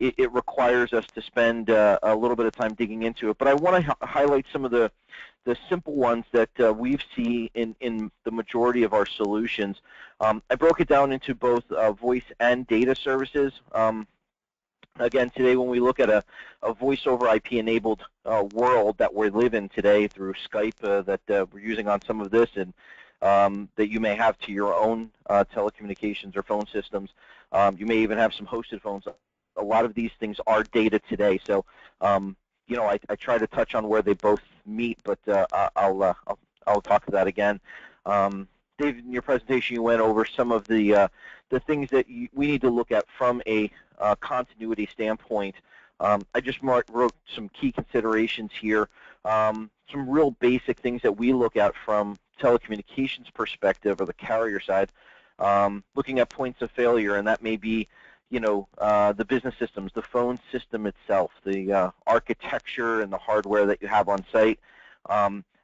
It requires us to spend a little bit of time digging into it. But I want to highlight some of the simple ones that we've seen in the majority of our solutions. I broke it down into both voice and data services. Again, today when we look at a voice over IP enabled world that we live in today through Skype that we're using on some of this, and that you may have to your own telecommunications or phone systems. You may even have some hosted phones. A lot of these things are data today. So I try to touch on where they both meet, but I'll talk to that again. David, in your presentation, you went over some of the things that we need to look at from a continuity standpoint. I just wrote some key considerations here, some real basic things that we look at from telecommunications perspective or the carrier side, looking at points of failure, and that may be the business systems, the phone system itself, the architecture and the hardware that you have on site,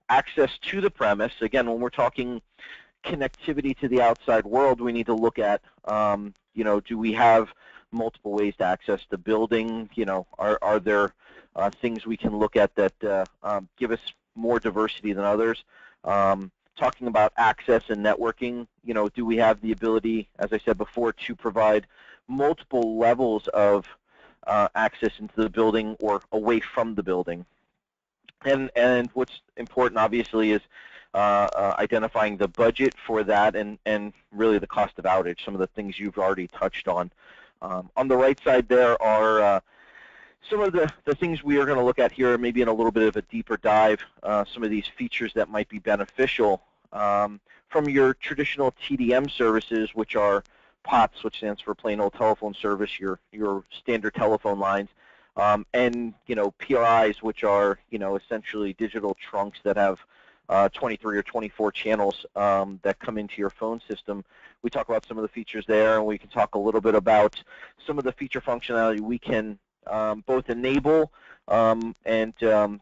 access to the premise. Again, when we're talking connectivity to the outside world, we need to look at, do we have multiple ways to access the building? Are there things we can look at that give us more diversity than others? Talking about access and networking, do we have the ability, as I said before, to provide multiple levels of access into the building or away from the building? And what's important, obviously, is identifying the budget for that and really the cost of outage, some of the things you've already touched on. On the right side there are some of the things we are going to look at here, maybe in a little bit of a deeper dive, some of these features that might be beneficial from your traditional TDM services, which are POTS, which stands for plain old telephone service, your standard telephone lines, and PRIs, which are essentially digital trunks that have 23 or 24 channels that come into your phone system. We talk about some of the features there, and we can talk a little bit about some of the feature functionality we can both enable and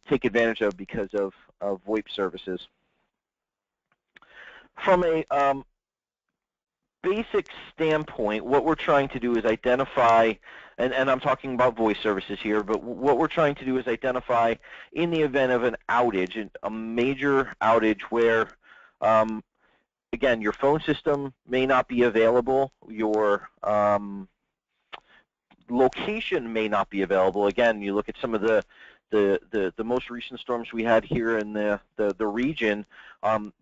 take advantage of because of VoIP services. From a basic standpoint, what we're trying to do is identify, and I'm talking about voice services here, but what we're trying to do is identify, in the event of an outage, a major outage where, again, your phone system may not be available, your location may not be available. Again, you look at some of the the most recent storms we had here in the region,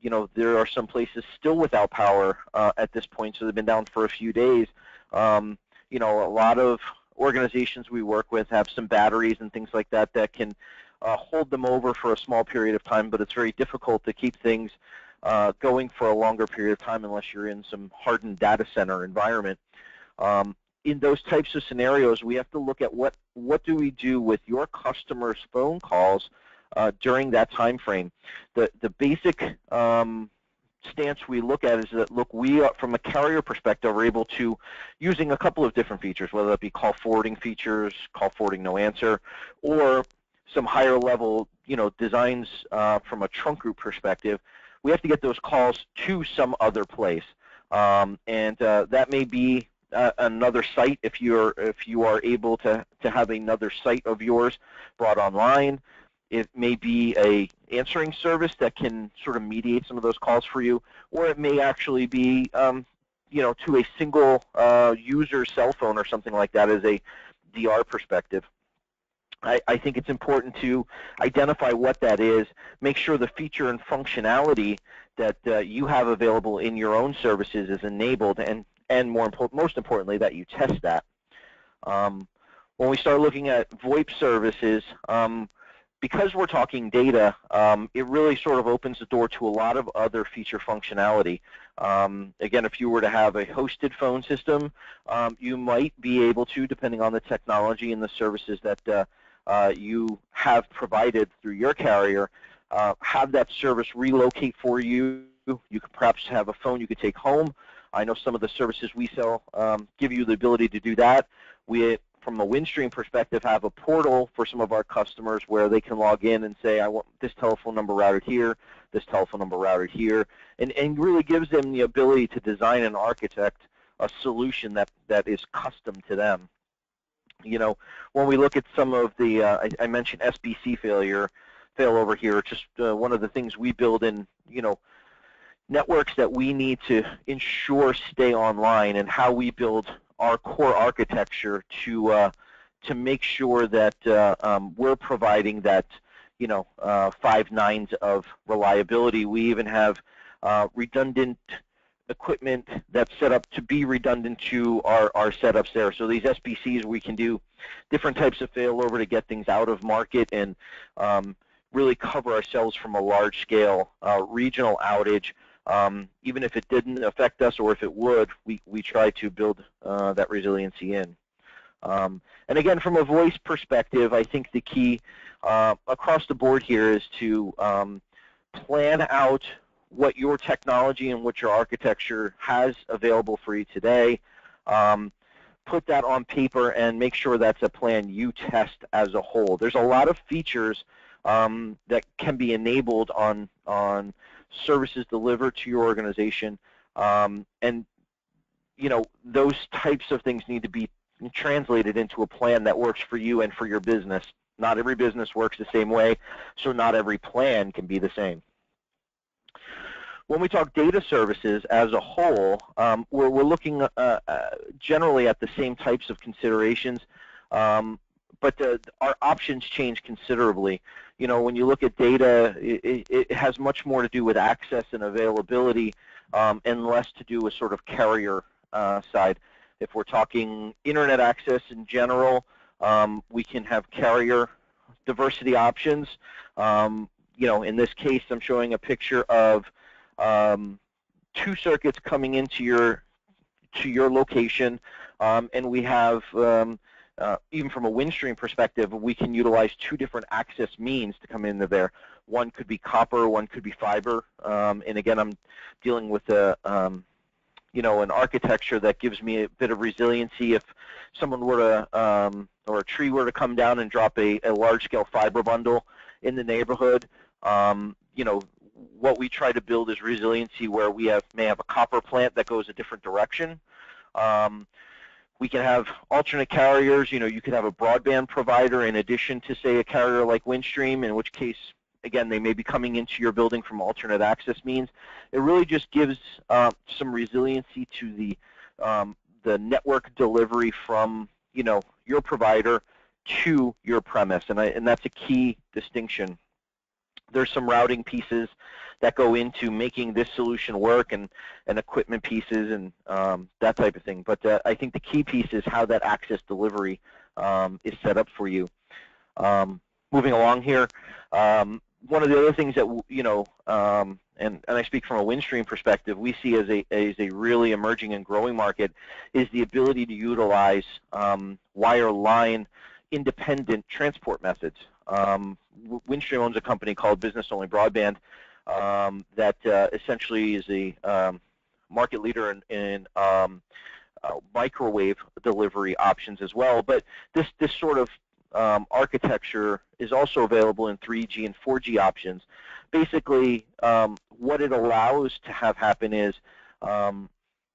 you know, there are some places still without power at this point, so they've been down for a few days. You know, a lot of organizations we work with have some batteries and things like that that can hold them over for a small period of time, but it's very difficult to keep things going for a longer period of time unless you're in some hardened data center environment. In those types of scenarios, we have to look at what do we do with your customers' phone calls during that time frame. The basic stance we look at is that, look, we are, from a carrier perspective, are able to, using a couple of different features, whether that be call forwarding features, call forwarding no answer, or some higher level, you know, designs from a trunk group perspective. We have to get those calls to some other place, and that may be another site if you are able to have another site of yours brought online. It may be a answering service that can sort of mediate some of those calls for you, or it may actually be you know, to a single user cell phone or something like that as a DR perspective. I think it's important to identify what that is, make sure the feature and functionality that you have available in your own services is enabled, and most importantly, that you test that. When we start looking at VoIP services, because we're talking data, it really sort of opens the door to a lot of other feature functionality. Again, if you were to have a hosted phone system, you might be able to, depending on the technology and the services that you have provided through your carrier, have that service relocate for you. You could perhaps have a phone you could take home. I know some of the services we sell give you the ability to do that. We, from a Windstream perspective, have a portal for some of our customers where they can log in and say, I want this telephone number routed here, this telephone number routed here, and really gives them the ability to design and architect a solution that is custom to them. You know, when we look at some of the, I mentioned SBC failover here, just one of the things we build in, you know, networks that we need to ensure stay online, and how we build our core architecture to make sure that we're providing that, you know, 5 nines of reliability. We even have redundant equipment that's set up to be redundant to our setups there. So these SBCs, we can do different types of failover to get things out of market and really cover ourselves from a large-scale regional outage. Even if it didn't affect us, or if it would, we try to build that resiliency in. And again, from a voice perspective, I think the key across the board here is to plan out what your technology and what your architecture has available for you today. Put that on paper and make sure that's a plan you test as a whole. There's a lot of features that can be enabled on services delivered to your organization, and you know, those types of things need to be translated into a plan that works for you and for your business. Not every business works the same way, so not every plan can be the same. When we talk data services as a whole, we're looking generally at the same types of considerations, but our options change considerably. You know, when you look at data, it has much more to do with access and availability, and less to do with sort of carrier side. If we're talking internet access in general, we can have carrier diversity options. You know, in this case, I'm showing a picture of 2 circuits coming into your location, and we have even from a Windstream perspective, we can utilize 2 different access means to come into there. One could be copper, one could be fiber, and again, I'm dealing with a you know, an architecture that gives me a bit of resiliency if someone were to or a tree were to come down and drop a large-scale fiber bundle in the neighborhood. You know, what we try to build is resiliency where we may have a copper plant that goes a different direction. We can have alternate carriers. You know, you could have a broadband provider in addition to, say, a carrier like Windstream, in which case, again, they may be coming into your building from alternate access means. It really just gives some resiliency to the network delivery from, you know, your provider, to your premise, and that's a key distinction. There's some routing pieces that go into making this solution work, and equipment pieces and that type of thing. But I think the key piece is how that access delivery is set up for you. Moving along here, one of the other things that and I speak from a Windstream perspective, we see as a really emerging and growing market is the ability to utilize wireline independent transport methods. Windstream owns a company called Business Only Broadband that essentially is a market leader in microwave delivery options as well. But this sort of architecture is also available in 3G and 4G options. Basically, what it allows to have happen is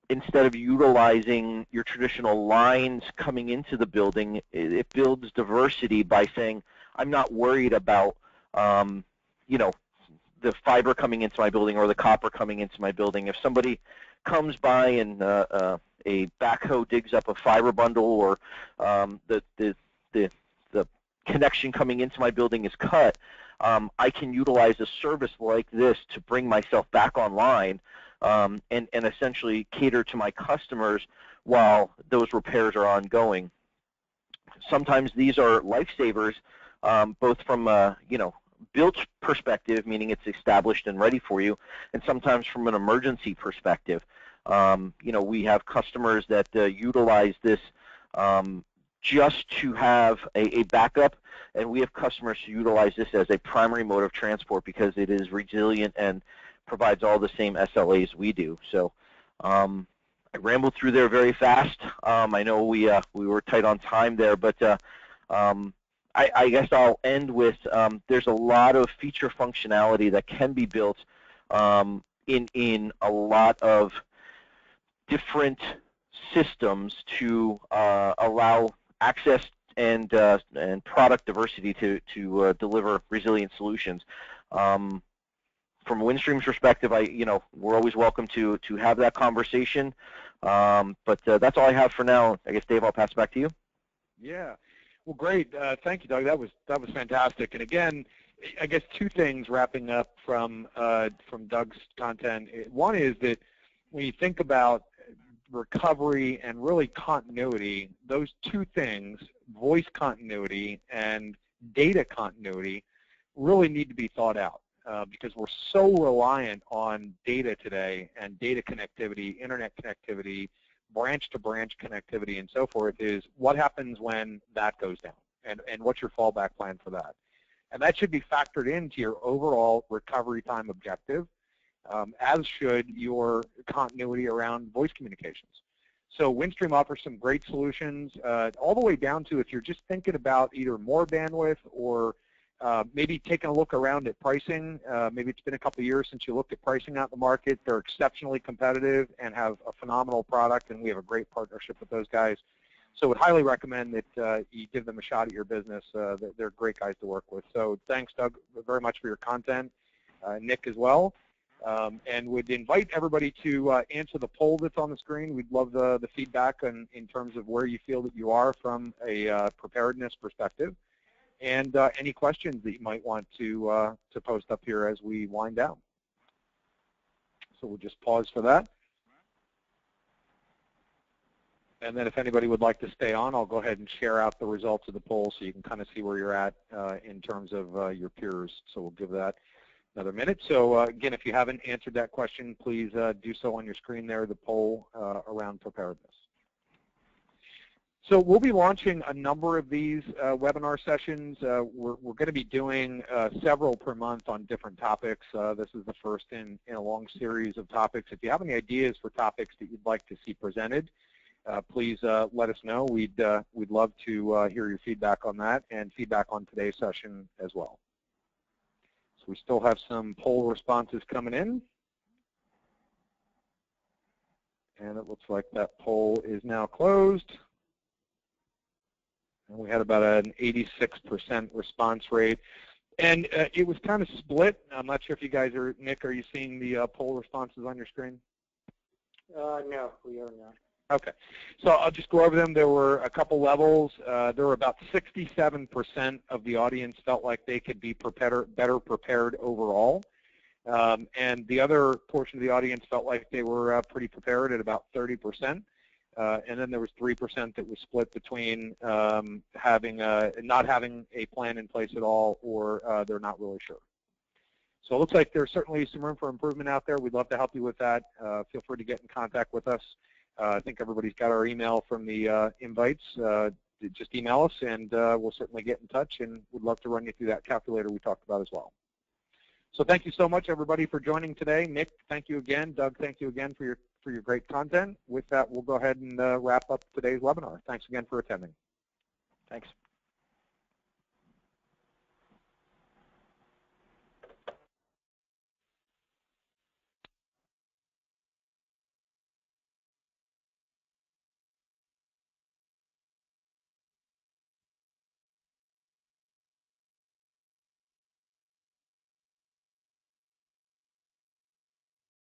instead of utilizing your traditional lines coming into the building, it builds diversity by saying, I'm not worried about the fiber coming into my building or the copper coming into my building. If somebody comes by and a backhoe digs up a fiber bundle, or the connection coming into my building is cut, I can utilize a service like this to bring myself back online and essentially cater to my customers while those repairs are ongoing. Sometimes these are lifesavers, both from a built perspective, meaning it's established and ready for you, and sometimes from an emergency perspective. We have customers that utilize this just to have a backup, and we have customers who utilize this as a primary mode of transport because it is resilient and provides all the same SLAs we do. So I rambled through there very fast. I know we were tight on time there, but I guess I'll end with there's a lot of feature functionality that can be built in a lot of different systems to allow access and product diversity to deliver resilient solutions. From Windstream's perspective, we're always welcome to have that conversation. But that's all I have for now. I guess, Dave, I'll pass it back to you. Yeah. Well, great. Thank you, Doug. That was fantastic. And again, I guess two things wrapping up from Doug's content. One is that when you think about recovery and really continuity, those two things, voice continuity and data continuity, really need to be thought out because we're so reliant on data today, and data connectivity, internet connectivity, branch-to-branch connectivity, and so forth, is what happens when that goes down, and what's your fallback plan for that. And that should be factored into your overall recovery time objective, as should your continuity around voice communications. So Windstream offers some great solutions, all the way down to if you're just thinking about either more bandwidth or maybe taking a look around at pricing. Maybe it's been a couple of years since you looked at pricing out in the market. They're exceptionally competitive and have a phenomenal product, and we have a great partnership with those guys. So I would highly recommend that you give them a shot at your business. They're great guys to work with. So thanks, Doug, very much for your content. Nick as well. And would invite everybody to answer the poll that's on the screen. We'd love the feedback in terms of where you feel that you are from a preparedness perspective, and any questions that you might want to post up here as we wind down. So we'll just pause for that. And then if anybody would like to stay on, I'll go ahead and share out the results of the poll so you can kind of see where you're at in terms of your peers. So we'll give that another minute. So again, if you haven't answered that question, please do so on your screen there, the poll around preparedness. So we'll be launching a number of these webinar sessions. We're going to be doing several per month on different topics. This is the first in a long series of topics. If you have any ideas for topics that you'd like to see presented, please let us know. We'd love to hear your feedback on that and feedback on today's session as well. So we still have some poll responses coming in. And it looks like that poll is now closed. And we had about an 86% response rate. And it was kind of split. I'm not sure if you guys are, Nick, are you seeing the poll responses on your screen? No, we are not. Okay, so I'll just go over them. There were a couple levels. There were about 67% of the audience felt like they could be better prepared overall. And the other portion of the audience felt like they were pretty prepared at about 30%. And then there was 3% that was split between not having a plan in place at all, or they're not really sure. So it looks like there's certainly some room for improvement out there. We'd love to help you with that. Feel free to get in contact with us. I think everybody's got our email from the invites. Just email us, and we'll certainly get in touch, and we'd love to run you through that calculator we talked about as well. So thank you so much, everybody, for joining today. Nick, thank you again. Doug, thank you again for your great content. With that, we'll go ahead and wrap up today's webinar. Thanks again for attending. Thanks.